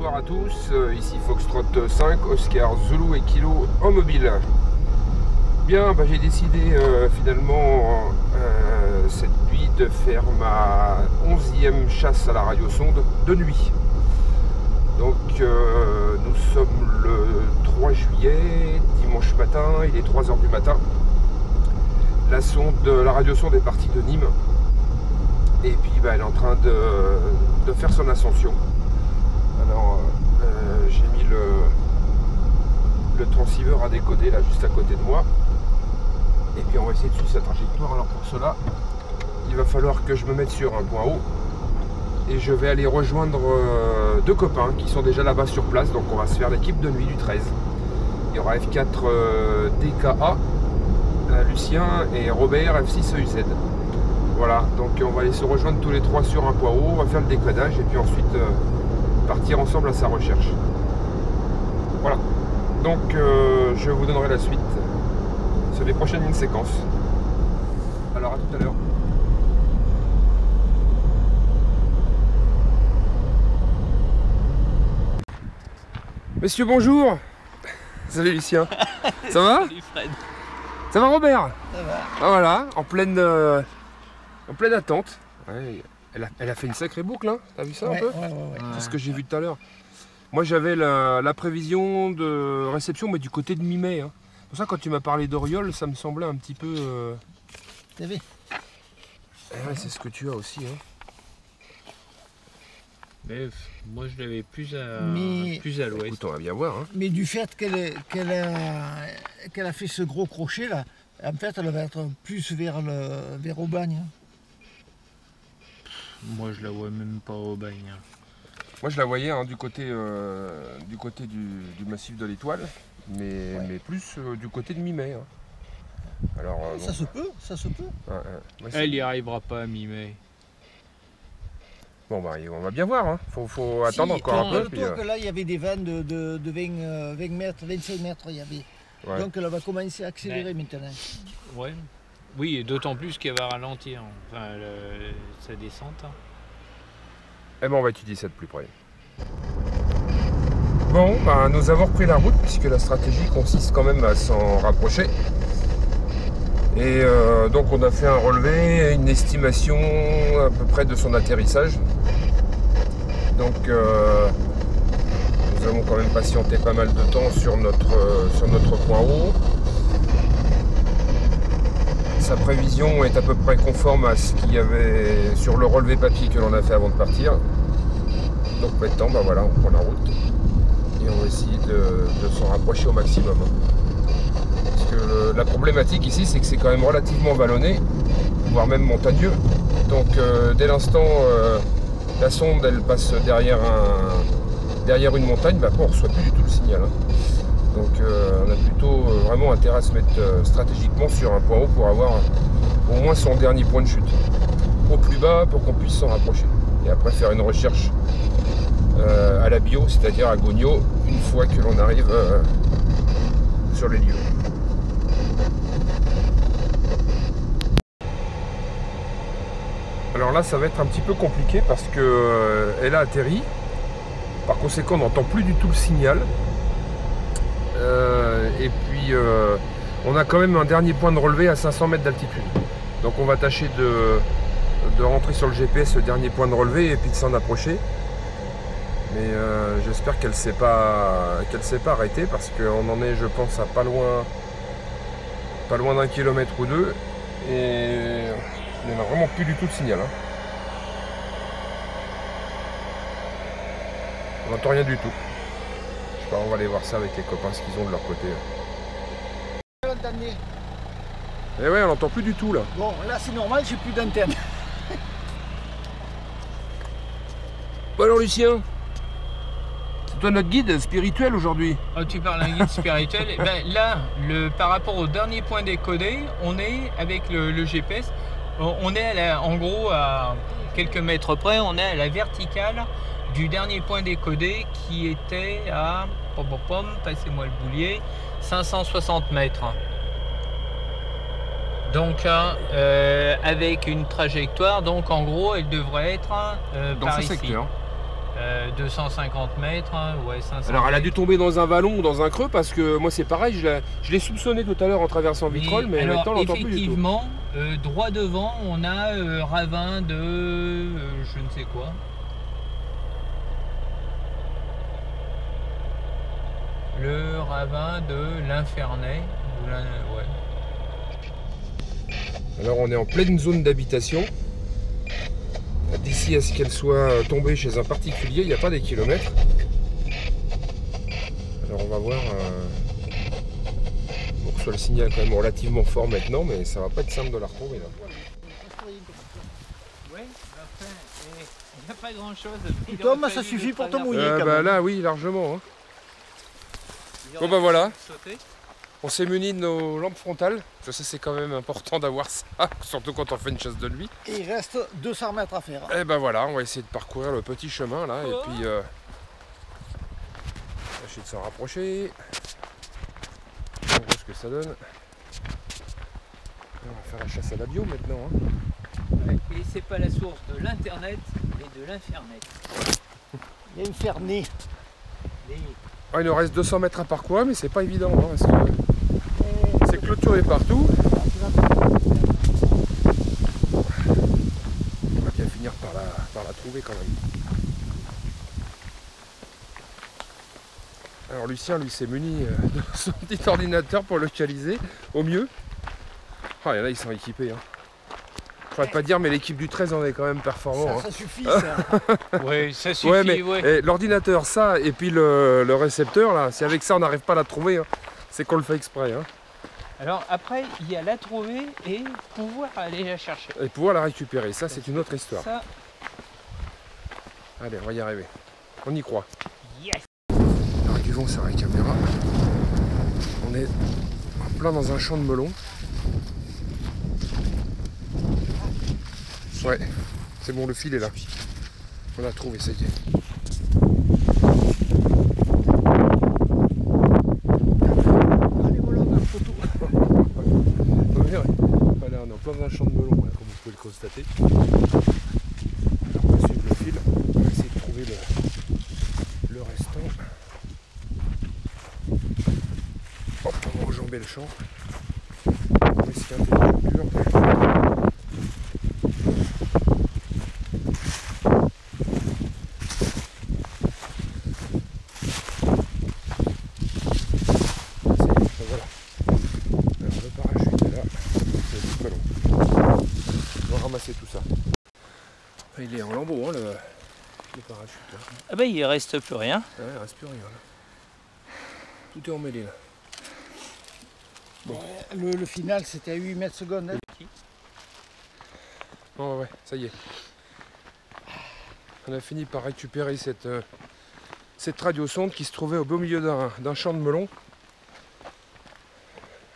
bonsoir à tous, ici Foxtrot 5, Oscar, Zulu et Kilo en mobile. Bien, j'ai décidé finalement cette nuit de faire ma 11e chasse à la radiosonde de nuit. Donc nous sommes le 3 juillet, dimanche matin, il est 3h du matin. La radiosonde est partie de Nîmes. Et puis elle est en train de faire son ascension. Alors j'ai mis le transceiver à décoder là juste à côté de moi. Et puis on va essayer de suivre sa trajectoire. Alors pour cela, il va falloir que je me mette sur un point haut. Et je vais aller rejoindre deux copains qui sont déjà là-bas sur place. Donc on va se faire l'équipe de nuit du 13. Il y aura F4 DKA, Lucien et Robert F6EUZ. Voilà, donc on va aller se rejoindre tous les trois sur un point haut, on va faire le décodage et puis ensuite partir ensemble à sa recherche. Voilà, donc je vous donnerai la suite sur les prochaines séquences. Alors à tout à l'heure. Messieurs, bonjour. Salut Lucien. Ça va? Salut Fred. Ça va Robert? Ça va. Ah, voilà, en pleine attente. Ouais, elle a fait une sacrée boucle, hein. T'as vu ça un peu? Ouais. C'est ce que j'ai vu tout à l'heure. Moi j'avais la prévision de réception, mais du côté de mi-mai. Hein. Pour ça, quand tu m'as parlé d'Oriol, ça me semblait un petit peu. T'as vu? Ouais, c'est ce que tu as aussi. Hein. Mais moi je l'avais plus à l'ouest. Écoute, on va bien voir. Hein. Mais du fait qu'elle a fait ce gros crochet là, en fait elle va être plus vers Aubagne. Moi je la vois même pas au bagne. Moi je la voyais du côté du massif de l'Étoile, mais plus du côté de mi-mai. Hein. Alors, Ça se peut. Ouais, Elle y arrivera pas à mi-mai. Bon on va bien voir, hein. Faut attendre encore un peu. Puis, que là il y avait des vannes de 20 mètres, 25 mètres il y avait. ouais. Donc elle va commencer à accélérer maintenant. Ouais. Oui, et d'autant plus qu'elle va ralentir, enfin sa descente. Hein. Eh ben on va étudier ça de plus près. Bon, nous avons repris la route puisque la stratégie consiste quand même à s'en rapprocher. Et donc on a fait un relevé, une estimation à peu près de son atterrissage. Donc nous avons quand même patienté pas mal de temps sur notre point haut. Sa prévision est à peu près conforme à ce qu'il y avait sur le relevé papier que l'on a fait avant de partir. Donc maintenant, voilà, on prend la route et on va essayer de s'en rapprocher au maximum. Parce que la problématique ici, c'est que c'est quand même relativement vallonné, voire même montagneux. Donc dès l'instant, la sonde elle passe derrière une montagne, on ne reçoit plus du tout le signal. Hein. Donc on a plutôt vraiment intérêt à se mettre stratégiquement sur un point haut pour avoir au moins son dernier point de chute. Au plus bas pour qu'on puisse s'en rapprocher. Et après faire une recherche à la bio, c'est-à-dire à Gogno, une fois que l'on arrive sur les lieux. Alors là ça va être un petit peu compliqué parce que elle a atterri. Par conséquent on n'entend plus du tout le signal. Et puis on a quand même un dernier point de relevé à 500 mètres d'altitude. Donc on va tâcher de rentrer sur le GPS ce dernier point de relevé et puis de s'en approcher. Mais j'espère qu'elle s'est pas arrêtée parce qu'on en est, je pense, à pas loin d'un kilomètre ou deux. Et il n'y en a vraiment plus du tout de signal. Hein. On n'entend rien du tout. Je sais pas, on va aller voir ça avec les copains, ce qu'ils ont de leur côté. Et ouais, on n'entend plus du tout là. Bon là c'est normal, j'ai plus d'antenne. Bon alors Lucien, c'est toi notre guide spirituel aujourd'hui. Oh, tu parles d'un guide spirituel. Là, par rapport au dernier point décodé, on est avec le GPS, on est en gros à quelques mètres près, on est à la verticale du dernier point décodé qui était à, passez-moi le boulier, 560 mètres. Donc avec une trajectoire, donc en gros elle devrait être dans par ce ici. secteur. 250 mètres, hein, ouais, 500 Alors elle a mètres. dû tomber dans un vallon ou dans un creux parce que moi c'est pareil, je l'ai soupçonné tout à l'heure en traversant Vitrolles, mais alors, maintenant on l'entend plus du tout. effectivement, droit devant, on a ravin de je ne sais quoi. Le ravin de l'Infernay. Ouais. Alors on est en pleine zone d'habitation. D'ici à ce qu'elle soit tombée chez un particulier, il n'y a pas des kilomètres. Alors on va voir. On reçoit le signal quand même relativement fort maintenant, mais ça va pas être simple de la retrouver là. Ouais, enfin, il n'y a pas grand chose. Tom, ça suffit pour te mouiller quand Bah même. là oui, largement. Hein. Bon bah voilà. On s'est muni de nos lampes frontales. Je sais c'est quand même important d'avoir ça, surtout quand on fait une chasse de nuit. Et il reste 200 mètres à faire. Et ben voilà, on va essayer de parcourir le petit chemin là, et puis tâcher de s'en rapprocher. On voit ce que ça donne. On va faire la chasse à la bio maintenant. Hein. Ouais, et c'est pas la source de l'internet, mais de l'infernet. Il y a une fernée. Ah, il nous reste 200 mètres à parcourir, mais c'est pas évident hein, parce que c'est clôturé partout. On va bien finir par la trouver quand même. Alors Lucien, lui, s'est muni de son petit ordinateur pour localiser au mieux. Ah, il y en a, ils sont équipés. Hein. Je pourrais pas dire, mais l'équipe du 13 en est quand même performant. Ça suffit ça. Oui, ça suffit, Ouais, mais ouais. l'ordinateur, ça, et puis le récepteur, là, si avec ça on n'arrive pas à la trouver, hein, c'est qu'on le fait exprès. Hein. Alors après, il y a la trouver et pouvoir aller la chercher. Et pouvoir la récupérer, ça c'est une autre histoire. Ça, Allez, on va y arriver. On y croit. yes. Alors, du vent sur la caméra. On est en plein dans un champ de melons. Ouais, c'est bon, le fil est là. On l'a trouvé, ça y est. Allez, voilà, on a une photo. Voilà, on est en plein dans un champ de melons, là, comme vous pouvez le constater. Alors, on va suivre le fil. On va essayer de trouver le restant. Hop, on va enjamber le champ. On va essayer un peu de coupure. Voilà. Alors, le parachute est là. C'est du melon. On va ramasser tout ça. Il est en lambeaux, hein, le parachute. Là. Ah ben il reste plus rien. Ouais, il reste plus rien. Là. Tout est emmêlé là. Bon. Le final c'était à 8 mètres secondes. Hein. Oh ouais, ça y est. On a fini par récupérer cette radiosonde qui se trouvait au beau milieu d'un champ de melons.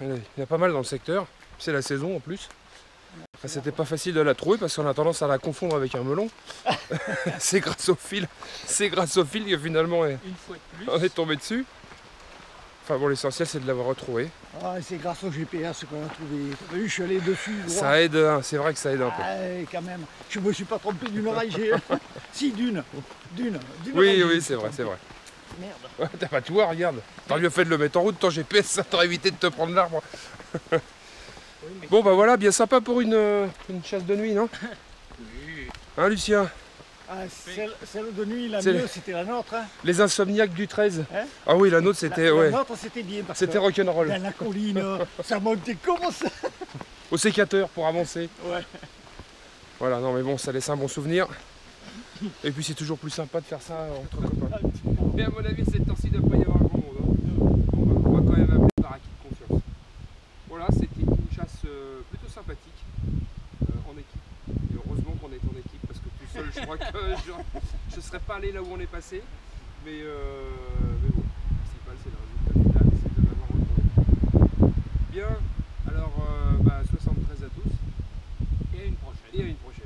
Il y en a pas mal dans le secteur. C'est la saison en plus. Enfin, c'était pas facile de la trouver parce qu'on a tendance à la confondre avec un melon. C'est grâce au fil. C'est grâce au fil que finalement Une fois de plus. on est tombé dessus. Enfin bon, l'essentiel c'est de l'avoir retrouvé. Ah, c'est grâce au GPS qu'on a trouvé. T'as vu, je suis allé dessus. Droit. Ça aide, hein, c'est vrai que ça aide un peu. Ah, quand même. Je me suis pas trompé d'une oreille. Si, d'une. D'une Oui, oreille, oui, je c'est me vrai, suis c'est vrai. trompé. Merde. Ouais, t'as pas tout voir, regarde. T'aurais mieux fait de le mettre en route, ton GPS, ça t'aurait évité de te prendre l'arbre. Oui, mais Bon bah voilà, bien sympa pour une chasse de nuit, non? oui. Hein Lucien? Ah, celle de nuit, la C'est mieux, c'était la nôtre. Hein. Les insomniaques du 13. Hein, Ah oui, la nôtre c'était, la ouais, nôtre, c'était bien. Parce c'était que rock'n'roll. dans la colline, ça montait comme ça. Au sécateur pour avancer. Ouais. Voilà, non mais bon, ça laisse un bon souvenir. Et puis c'est toujours plus sympa de faire ça entre copains. Mais à mon avis, cette temps-ci, il ne doit pas y avoir grand monde. Hein. On va quand même appeler par acquis de confiance. Voilà, c'était une chasse plutôt sympathique en équipe. Et heureusement qu'on est en équipe parce que tout seul, je crois que je ne serais pas allé là où on est passé. Mais bon, le principal, c'est le résultat final, c'est de l'avoir retrouvé. Bien, alors 73 à tous. Et à une prochaine. Et à une prochaine.